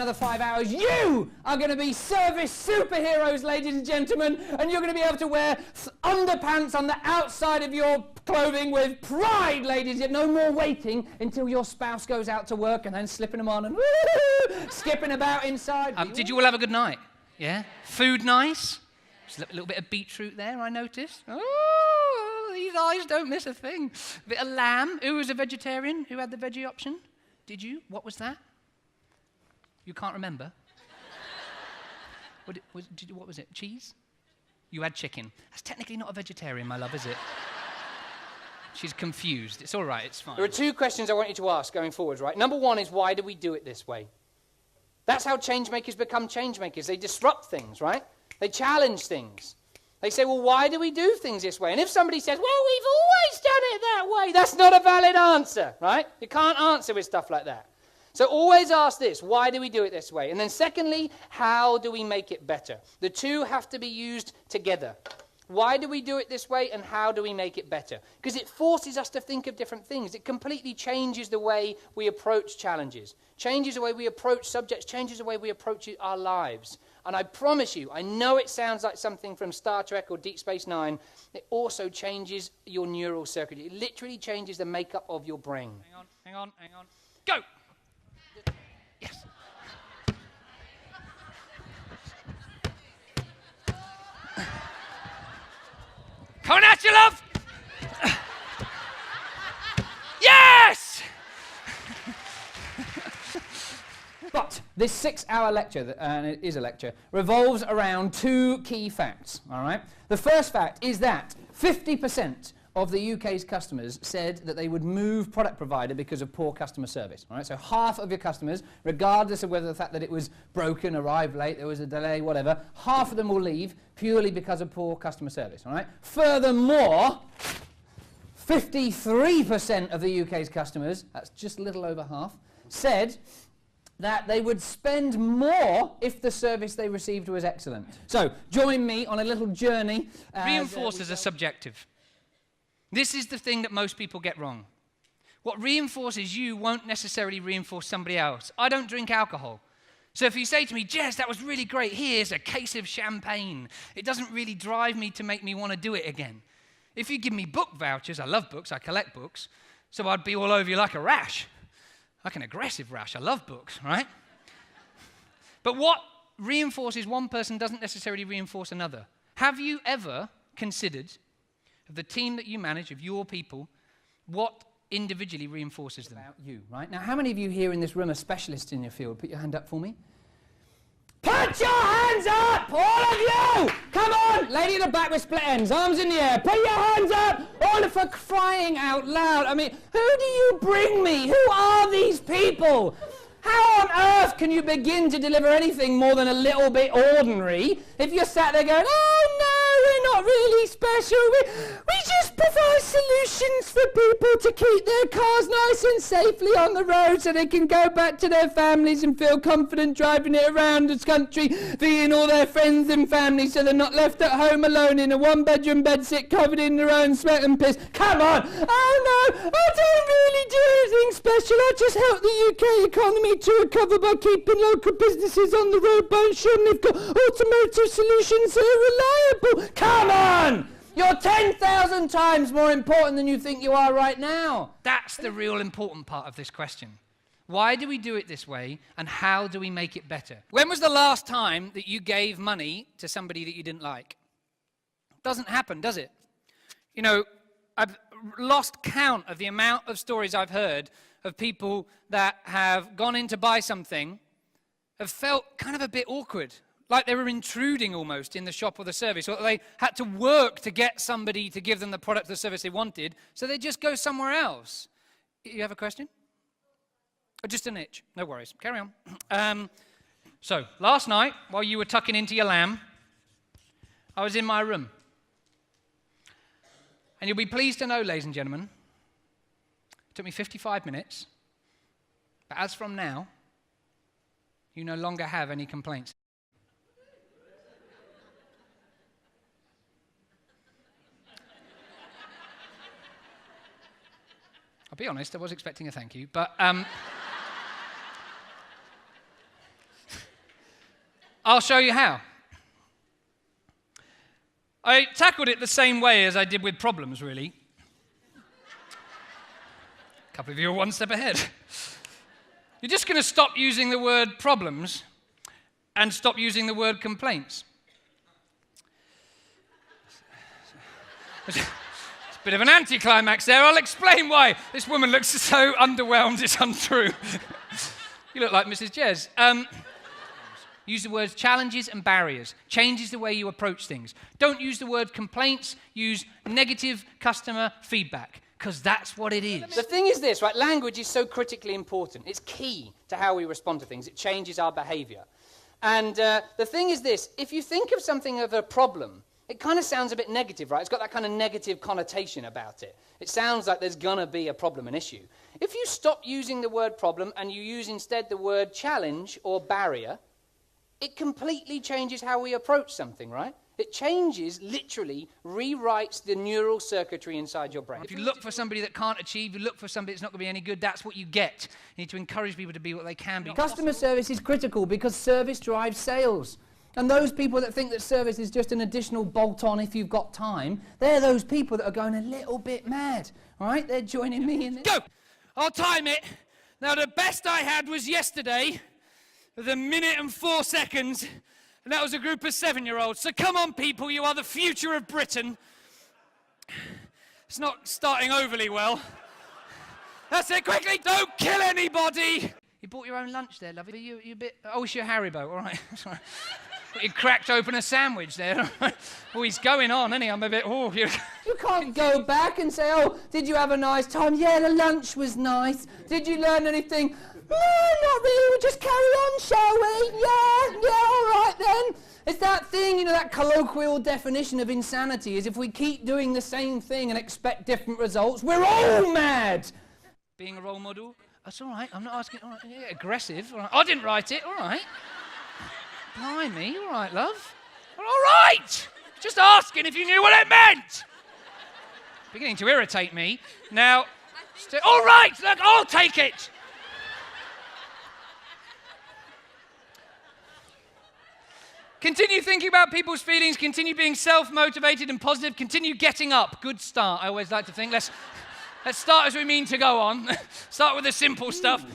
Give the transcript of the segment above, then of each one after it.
another 5 hours, you are going to be service superheroes, ladies and gentlemen, and you're going to be able to wear underpants on the outside of your clothing with pride, ladies. No more waiting until your spouse goes out to work and then slipping them on and skipping about inside. Did you all have a good night? Yeah? Food nice? Just a little bit of beetroot there, I noticed. Oh, these eyes don't miss a thing. A bit of lamb. Who was a vegetarian? Who had the veggie option? Did you? What was that? You can't remember? What was it? Cheese? You had chicken. That's technically not a vegetarian, my love, is it? She's confused. It's all right, it's fine. There are two questions I want you to ask going forward, right? Number one is, why do we do it this way? That's how change makers become change makers. They disrupt things, right? They challenge things. They say, well, why do we do things this way? And if somebody says, well, we've always done it that way, that's not a valid answer, right? You can't answer with stuff like that. So always ask this, why do we do it this way? And then secondly, how do we make it better? The two have to be used together. Why do we do it this way, and how do we make it better? Because it forces us to think of different things. It completely changes the way we approach challenges, changes the way we approach subjects, changes the way we approach our lives. And I promise you, I know it sounds like something from Star Trek or Deep Space Nine, it also changes your neural circuit. It literally changes the makeup of your brain. Hang on. Go! Yes. Coming at you, love! Yes! But this 6-hour lecture, and it is a lecture, revolves around two key facts, all right? The first fact is that 50% of the UK's customers said that they would move product provider because of poor customer service, all right? So half of your customers, regardless of whether the fact that it was broken, arrived late, there was a delay, whatever, half of them will leave purely because of poor customer service, all right? Furthermore, 53% of the UK's customers, that's just a little over half, said that they would spend more if the service they received was excellent. So join me on a little journey. Reinforcers are subjective. This is the thing that most people get wrong. What reinforces you won't necessarily reinforce somebody else. I don't drink alcohol. So if you say to me, Jez, that was really great, here's a case of champagne, it doesn't really drive me to make me want to do it again. If you give me book vouchers, I love books, I collect books, so I'd be all over you like a rash. Like an aggressive rash. I love books, right? But what reinforces one person doesn't necessarily reinforce another. Have you ever considered, of the team that you manage, of your people, what individually reinforces them? About you, right? Now, how many of you here in this room are specialists in your field? Put your hand up for me. Put your hands up! All of you! Come on! Lady in the back with split ends, arms in the air. Put your hands up! All for crying out loud. I mean, who do you bring me? Who are these people? How on earth can you begin to deliver anything more than a little bit ordinary if you're sat there going, oh no, we're not really special. We just provide solutions for people to keep their cars nice and safely on the road so they can go back to their families and feel confident driving it around this country, seeing all their friends and family so they're not left at home alone in a one-bedroom bedsit covered in their own sweat and piss. Come on! Oh no, I don't really do anything special. I just help the UK economy to recover by keeping local businesses on the road by ensuring they've got automotive solutions that are reliable. Come on! You're 10,000 times more important than you think you are right now. That's the real important part of this question. Why do we do it this way, and how do we make it better? When was the last time that you gave money to somebody that you didn't like? Doesn't happen, does it? You know, I've lost count of the amount of stories I've heard of people that have gone in to buy something, have felt kind of a bit awkward, like they were intruding almost in the shop or the service, or they had to work to get somebody to give them the product or the service they wanted, so they just go somewhere else. You have a question? Or just an itch? No worries. Carry on. So, last night, while you were tucking into your lamb, I was in my room. And you'll be pleased to know, ladies and gentlemen, it took me 55 minutes, but as from now, you no longer have any complaints. I'll be honest, I was expecting a thank you, but I'll show you how. I tackled it the same way as I did with problems, really. A couple of you are one step ahead. You're just going to stop using the word problems and stop using the word complaints. It's a bit of an anticlimax there. I'll explain why. This woman looks so underwhelmed, it's untrue. You look like Mrs. Jez. Use the words challenges and barriers. Changes the way you approach things. Don't use the word complaints. Use negative customer feedback, because that's what it is. The thing is this, right? Language is so critically important. It's key to how we respond to things. It changes our behavior. And the thing is this, if you think of something of a problem, it kind of sounds a bit negative, right? It's got that kind of negative connotation about it. It sounds like there's going to be a problem, an issue. If you stop using the word problem and you use instead the word challenge or barrier, it completely changes how we approach something, right? It changes, literally, rewrites the neural circuitry inside your brain. If you look for somebody that can't achieve, you look for somebody that's not going to be any good, that's what you get. You need to encourage people to be what they can be. Customer service is critical because service drives sales. And those people that think that service is just an additional bolt-on if you've got time, they're those people that are going a little bit mad, all right? They're joining me in this. Go! I'll time it. Now, the best I had was yesterday, with 1 minute and 4 seconds, and that was a group of 7-year-olds. So come on, people, you are the future of Britain. It's not starting overly well. That's it, quickly, don't kill anybody! You bought your own lunch there, lovey. You a bit... Oh, it's your Haribo, all right. Sorry. You cracked open a sandwich there. Oh, he's going on, isn't he? I'm a bit... Oh, you can't go back and say, oh, did you have a nice time? Yeah, the lunch was nice. Did you learn anything? No, not really. We'll just carry on, shall we? Yeah, all right then. It's that thing, that colloquial definition of insanity is if we keep doing the same thing and expect different results, we're all mad. Being a role model? That's all right. I'm not asking... All right, yeah, aggressive. All right. I didn't write it. All right. Blimey, all right, love. All right! Just asking if you knew what it meant. Beginning to irritate me. Now, all right, look, I'll take it. Continue thinking about people's feelings, continue being self-motivated and positive, continue getting up. Good start, I always like to think. Let's start as we mean to go on. Start with the simple stuff.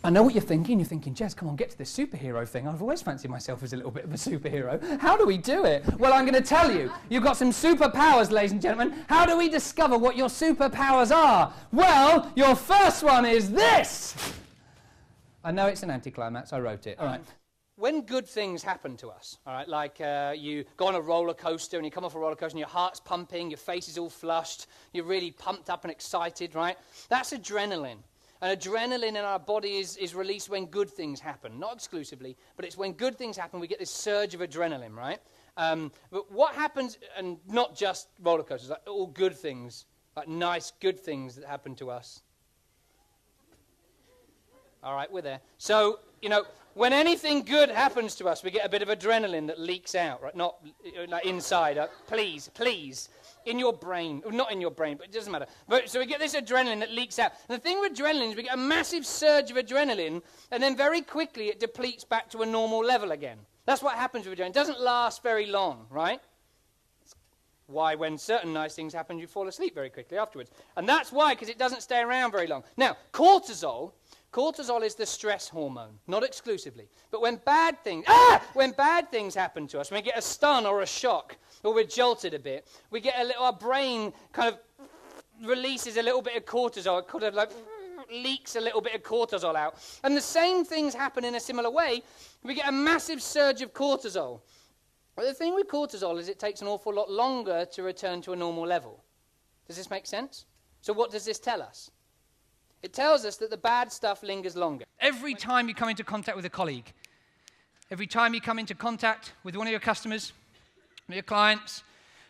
I know what you're thinking. You're thinking, Jez, come on, get to this superhero thing. I've always fancied myself as a little bit of a superhero. How do we do it? Well, I'm going to tell you. You've got some superpowers, ladies and gentlemen. How do we discover what your superpowers are? Well, your first one is this. I know it's an anticlimax. I wrote it. All right. When good things happen to us, all right, like you go on a roller coaster and you come off a roller coaster and your heart's pumping, your face is all flushed, you're really pumped up and excited, right? That's adrenaline. And adrenaline in our body is released when good things happen. Not exclusively, but it's when good things happen, we get this surge of adrenaline, right? But what happens, and not just roller coasters, like all good things, like nice, good things that happen to us. All right, we're there. So, when anything good happens to us, we get a bit of adrenaline that leaks out, right? Not like inside. Please. In your brain, not in your brain, but it doesn't matter. So we get this adrenaline that leaks out. And the thing with adrenaline is we get a massive surge of adrenaline, and then very quickly it depletes back to a normal level again. That's what happens with adrenaline. It doesn't last very long, right? That's why when certain nice things happen, you fall asleep very quickly afterwards. And that's why, because it doesn't stay around very long. Now, cortisol is the stress hormone, not exclusively. But when bad things happen to us, when we get a stun or a shock, or we're jolted a bit, our brain kind of releases a little bit of cortisol. It kind of like leaks a little bit of cortisol out. And the same things happen in a similar way. We get a massive surge of cortisol. But the thing with cortisol is it takes an awful lot longer to return to a normal level. Does this make sense? So what does this tell us? It tells us that the bad stuff lingers longer. Every time you come into contact with a colleague, every time you come into contact with one of your customers, one of your clients,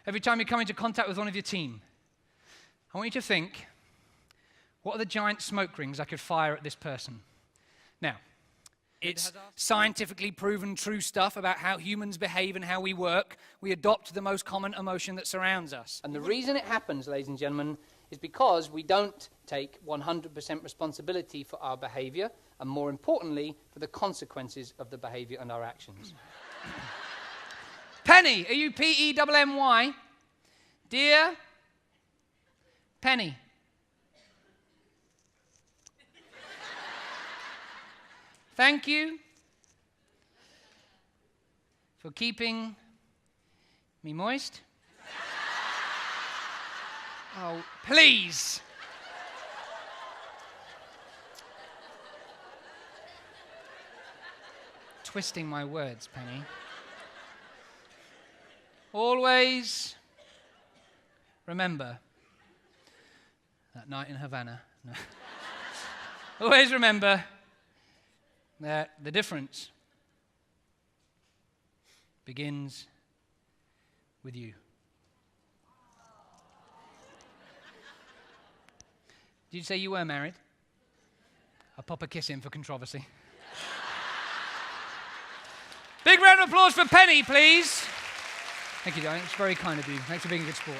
every time you come into contact with one of your team, I want you to think, what are the giant smoke rings I could fire at this person? Now, it's scientifically proven true stuff about how humans behave and how we work. We adopt the most common emotion that surrounds us. And the reason it happens, ladies and gentlemen, is because we don't take 100% responsibility for our behavior, and more importantly, for the consequences of the behavior and our actions. Penny, are you Penny? Dear Penny. Thank you for keeping me moist. Oh, please. Twisting my words, Penny. Always remember that night in Havana. No. Always remember that the difference begins with you. Did you say you were married? I'll pop a kiss in for controversy. Big round of applause for Penny, please. Thank you, darling. It's very kind of you. Thanks for being a good sport.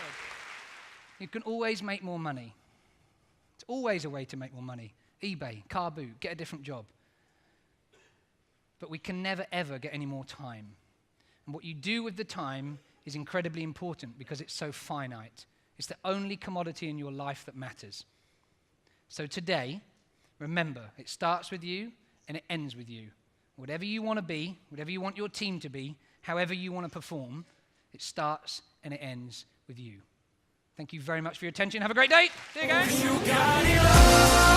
You can always make more money. It's always a way to make more money. eBay, car boot, get a different job. But we can never, ever get any more time. And what you do with the time is incredibly important because it's so finite. It's the only commodity in your life that matters. So today, remember, it starts with you and it ends with you. Whatever you want to be, whatever you want your team to be, however you want to perform, it starts and it ends with you. Thank you very much for your attention. Have a great day. See you guys.